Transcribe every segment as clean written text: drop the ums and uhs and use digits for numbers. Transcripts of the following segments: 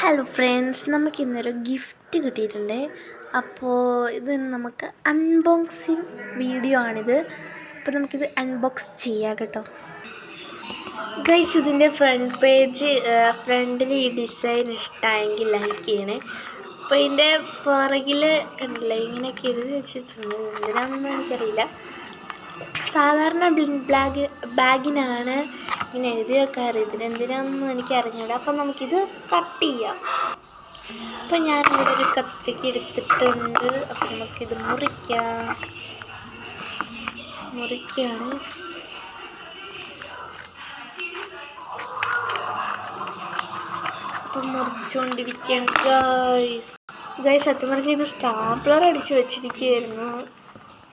Hello friends, നമുക്കിന്നൊരു gift കിട്ടിയിട്ടുണ്ട്. അപ്പോൾ ഇത് നമുക്ക് അൺബോക്സിങ് വീഡിയോ ആണിത്. അപ്പോൾ നമുക്കിത് അൺബോക്സ് ചെയ്യാം കേട്ടോ. ഗൈസ്, ഇതിൻ്റെ ഫ്രണ്ടിൽ ഈ ഡിസൈൻ ഇഷ്ടമായെങ്കിൽ ലൈക്ക് ചെയ്യണേ. അപ്പോൾ ഇതിൻ്റെ പുറകിൽ കണ്ടില്ലേ, ഇങ്ങനെയൊക്കെ എഴുതി വെച്ചിട്ടുണ്ട്. എന്തിനാണെന്ന് എനിക്കറിയില്ല. സാധാരണ ബ്ലിങ്ക് ബാഗിനാണ് ഇങ്ങനെ എഴുതി വെക്കാറ്. ഇതിനെന്തിനാണെന്നും എനിക്ക് അറിഞ്ഞൂടാ. അപ്പം നമുക്കിത് കട്ട് ചെയ്യാം. അപ്പം ഞാനിവിടെ ഒരു കത്രിക എടുത്തിട്ടുണ്ട്. അപ്പം നമുക്കിത് മുറിക്കുകയാണ്. അപ്പം മുറിച്ചുകൊണ്ടിരിക്കുകയാണ് ഗൈസ്. സത്യം പറഞ്ഞാൽ ഇത് സ്റ്റാപ്ലർ അടിച്ച് വെച്ചിരിക്കുകയായിരുന്നു.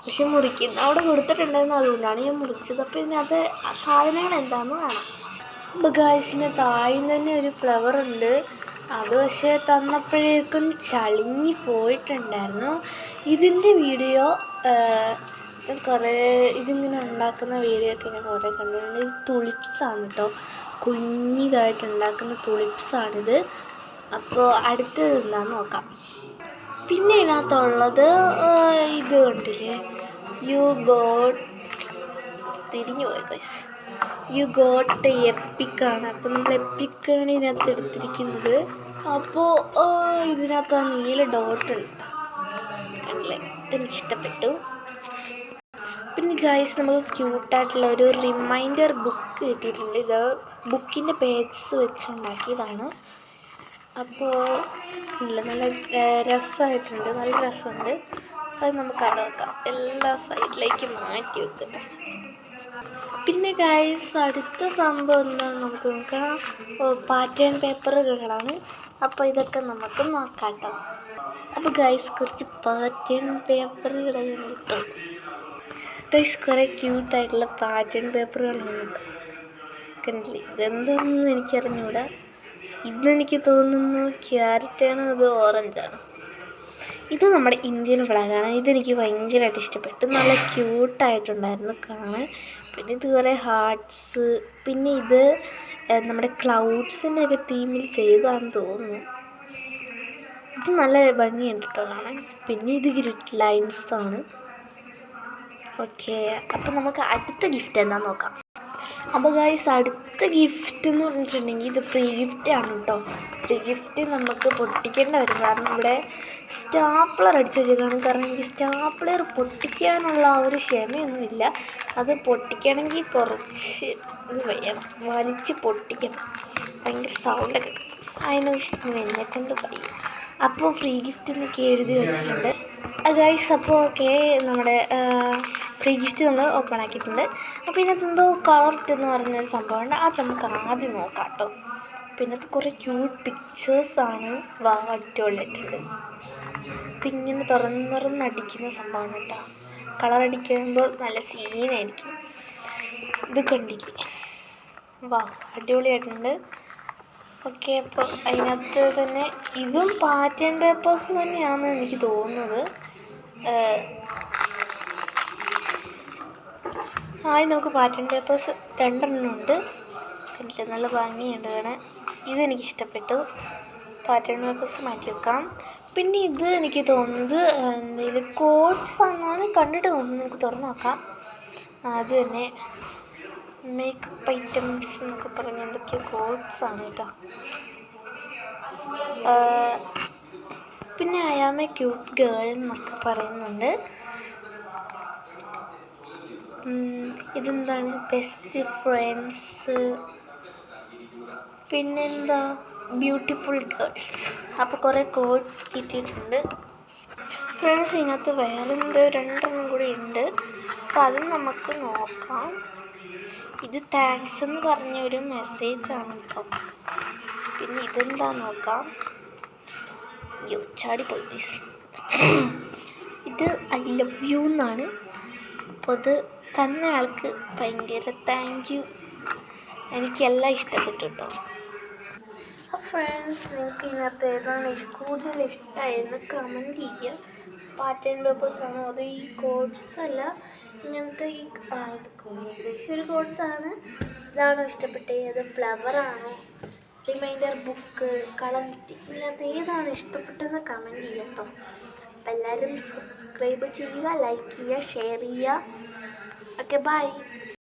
പക്ഷെ മുറിക്കുന്നത് അവിടെ കൊടുത്തിട്ടുണ്ടായിരുന്നു, അതുകൊണ്ടാണ് ഞാൻ മുറിച്ചത്. അപ്പോൾ ഇതിനകത്ത് സാധനങ്ങൾ എന്താണെന്ന് കാണാം. അപ്പോൾ ഗൈസിന് താഴെ തന്നെ ഒരു ഫ്ലവർ ഉണ്ട്. അത് പക്ഷേ തന്നപ്പോഴേക്കും ചളിങ്ങി പോയിട്ടുണ്ടായിരുന്നു. ഇതിൻ്റെ വീഡിയോ ഇതിങ്ങനെ ഉണ്ടാക്കുന്ന വീഡിയോ ഒക്കെ ഞാൻ കുറേ കണ്ടിട്ടുണ്ട്. ഇത് തുളിപ്സാണ് കേട്ടോ, കുഞ്ഞിതായിട്ടുണ്ടാക്കുന്ന തുളിപ്സാണിത്. അപ്പോൾ അടുത്തത് എന്താണെന്ന് നോക്കാം. പിന്നെ ഇതിനകത്തുള്ളത് ഇത് കണ്ടില്ലേ, യു ഗോട്ട് എപ്പിക്കാണ്. അപ്പോൾ നമ്മൾ എപ്പിക്കാണ് ഇതിനകത്ത് എടുത്തിരിക്കുന്നത്. അപ്പോൾ ഇതിനകത്ത് ആ നീല ഡോട്ടുണ്ട് കണ്ടില്ലേ, ഇതെനിക്കിഷ്ടപ്പെട്ടു. പിന്നെ ഗൈസ്, നമുക്ക് ക്യൂട്ടായിട്ടുള്ള ഒരു റിമൈൻഡർ ബുക്ക് കിട്ടിയിട്ടുണ്ട്. ഇത് ബുക്കിൻ്റെ പേജസ് വെച്ചുണ്ടാക്കിയതാണ്. അപ്പോൾ നല്ല രസമായിട്ടുണ്ട്, നല്ല രസമുണ്ട്. അത് നമുക്ക് അവിടെ വെക്കാം, എല്ലാ സൈഡിലേക്ക് മാറ്റി വെക്കട്ടെ. പിന്നെ ഗൈസ്, അടുത്ത സംഭവം എന്താണെന്ന് നമുക്ക് നോക്കാം. പാറ്റേൺ പേപ്പറുകളാണ്. അപ്പോൾ ഇതൊക്കെ നമുക്ക് നോക്കാം കേട്ടോ. അപ്പോൾ ഗൈസ്, കുറച്ച് പാറ്റേൺ പേപ്പറുകൾ കിട്ടും ഗൈസ്. കുറേ ക്യൂട്ടായിട്ടുള്ള പാറ്റേൺ പേപ്പറുകളാണ് കേട്ടോ. കണ്ടില്ലേ, ഇതെന്താണെന്ന് എനിക്കറിഞ്ഞൂടാ. ഇതെനിക്ക് തോന്നുന്നു ക്യാരറ്റാണ്, അത് ഓറഞ്ചാണ്. ഇത് നമ്മുടെ ഇന്ത്യൻ ഫ്ലാഗാണ്. ഇതെനിക്ക് ഭയങ്കരമായിട്ട് ഇഷ്ടപ്പെട്ടു. നല്ല ക്യൂട്ടായിട്ടുണ്ടായിരുന്നു കാണാൻ. പിന്നെ ഇതുപോലെ ഹാർട്ട്സ്, പിന്നെ ഇത് നമ്മുടെ ക്ലൗഡ്സിൻ്റെ ഒക്കെ തീമിൽ ചെയ്തതാണെന്ന് തോന്നുന്നു. ഇത് നല്ല ഭംഗിയുണ്ട് കേട്ടോ കാണാൻ. പിന്നെ ഇത് ഗ്രിഡ് ലൈൻസാണ്. ഓക്കെ, അപ്പോൾ നമുക്ക് അടുത്ത ഗിഫ്റ്റ് എന്താണെന്ന് നോക്കാം. അപ്പോൾ ഗൈസ്, അടുത്ത ഗിഫ്റ്റ് എന്ന് പറഞ്ഞിട്ടുണ്ടെങ്കിൽ ഇത് ഫ്രീ ഗിഫ്റ്റാണ് കേട്ടോ. ഫ്രീ ഗിഫ്റ്റ് നമുക്ക് പൊട്ടിക്കേണ്ട വരും, കാരണം ഇവിടെ സ്റ്റാപ്ലർ അടിച്ച് വെച്ചേക്കാണ്. കാരണം എനിക്ക് സ്റ്റാപ്ലർ പൊട്ടിക്കാനുള്ള ആ ഒരു ക്ഷമയൊന്നുമില്ല. അത് പൊട്ടിക്കണമെങ്കിൽ കുറച്ച് ഇത് വേണം, വലിച്ച് പൊട്ടിക്കണം. ഭയങ്കര സൗണ്ടൊക്കെ അതിന് എന്നെക്കൊണ്ട് പറയും. അപ്പോൾ ഫ്രീ ഗിഫ്റ്റ് എന്നൊക്കെ എഴുതി വെച്ചിട്ടുണ്ട് ഗൈസ്. അപ്പോൾ ഓക്കെ, നമ്മുടെ ഫ്രീ ഗിഫ്റ്റ് നമ്മൾ ഓപ്പൺ ആക്കിയിട്ടുണ്ട്. അപ്പോൾ ഇതിനകത്ത് എന്തോ കളർട്ട് എന്ന് പറഞ്ഞൊരു സംഭവമുണ്ട്. അത് നമുക്ക് ആദ്യം നോക്കാം കേട്ടോ. പിന്നെ അത് കുറേ ക്യൂട്ട് പിക്ചേഴ്സാണ് അടിപൊളിയായിട്ടുണ്ട്. ഇതിങ്ങനെ തുറന്നടിക്കുന്ന സംഭവമാണ് കേട്ടോ. കളറടിക്കുമ്പോൾ നല്ല സീനായിരിക്കും. ഇത് കണ്ടില്ലേ, അടിപൊളിയായിട്ടുണ്ട്. ഓക്കെ, അപ്പോൾ അതിനകത്ത് തന്നെ ഇതും പാറ്റേൺ പേപ്പേഴ്സ് തന്നെയാണെന്ന് എനിക്ക് തോന്നുന്നത്. നമുക്ക് പാറ്റേൺ പേപ്പേഴ്സ് 2 ഉണ്ട്. കണ്ടിട്ട് നല്ല ഭംഗിയുണ്ട് കാണാൻ. ഇതെനിക്കിഷ്ടപ്പെട്ടു. പാറ്റേൺ പേപ്പേഴ്സ് മാറ്റി വെക്കാം. പിന്നെ ഇത് എനിക്ക് തോന്നുന്നത് എന്തെങ്കിലും കോഡ്സ് ആണെന്നാണ് കണ്ടിട്ട് തോന്നുന്നു. നമുക്ക് തുറന്ന് നോക്കാം. അത് തന്നെ മേക്കപ്പ് ഐറ്റംസ് എന്നൊക്കെ പറഞ്ഞ് എന്തൊക്കെയോ കോഡ്സാണ് കേട്ടോ. പിന്നെ I am a cute girl എന്നൊക്കെ പറയുന്നുണ്ട്. ഇതെന്താണ്, ബെസ്റ്റ് ഫ്രണ്ട്സ്, പിന്നെന്താ ബ്യൂട്ടിഫുൾ ഗേൾസ്. അപ്പോൾ കുറേ കോഡ്സ് കിട്ടിയിട്ടുണ്ട് ഫ്രണ്ട്സ്. ഇതിനകത്ത് വേറെന്തോ 2 കൂടി ഉണ്ട്. അപ്പോൾ അത് നമുക്ക് നോക്കാം. ഇത് താങ്ക്സ് എന്ന് പറഞ്ഞ ഒരു മെസ്സേജാണ് കേട്ടോ. പിന്നെ ഇതെന്താ നോക്കാം. ചാടിപ്പോയി. ഇത് ഐ ലവ് യു എന്നാണ്. അപ്പോൾ അത് തന്ന ആൾക്ക് ഭയങ്കര താങ്ക് യു. എനിക്കെല്ലാം ഇഷ്ടപ്പെട്ടു കേട്ടോ. ഫ്രണ്ട്സ്, നിങ്ങൾക്ക് ഇതിനകത്ത് ഏതാണ് കൂടുതൽ ഇഷ്ടമായെന്ന് കമൻറ്റ് ചെയ്യുക. പാറ്റേൺ പേപ്പേഴ്സാണോ അതോ ഈ കോഡ്സ് അല്ല, ഇങ്ങനത്തെ ഇത് ഏകദേശം ഒരു കോഡ്സാണ്. ഇതാണോ ഇഷ്ടപ്പെട്ടത്, അത് ഫ്ലവറാണോ, റിമൈൻഡർ ബുക്ക്, കളർറ്റി, ഇതിനകത്ത് ഏതാണ് ഇഷ്ടപ്പെട്ടതെന്ന് കമൻറ്റ് ചെയ്യുക കേട്ടോ. അപ്പം എല്ലാവരും സബ്സ്ക്രൈബ് ചെയ്യുക, ലൈക്ക് ചെയ്യുക, ഷെയർ ചെയ്യുക. Okay bye.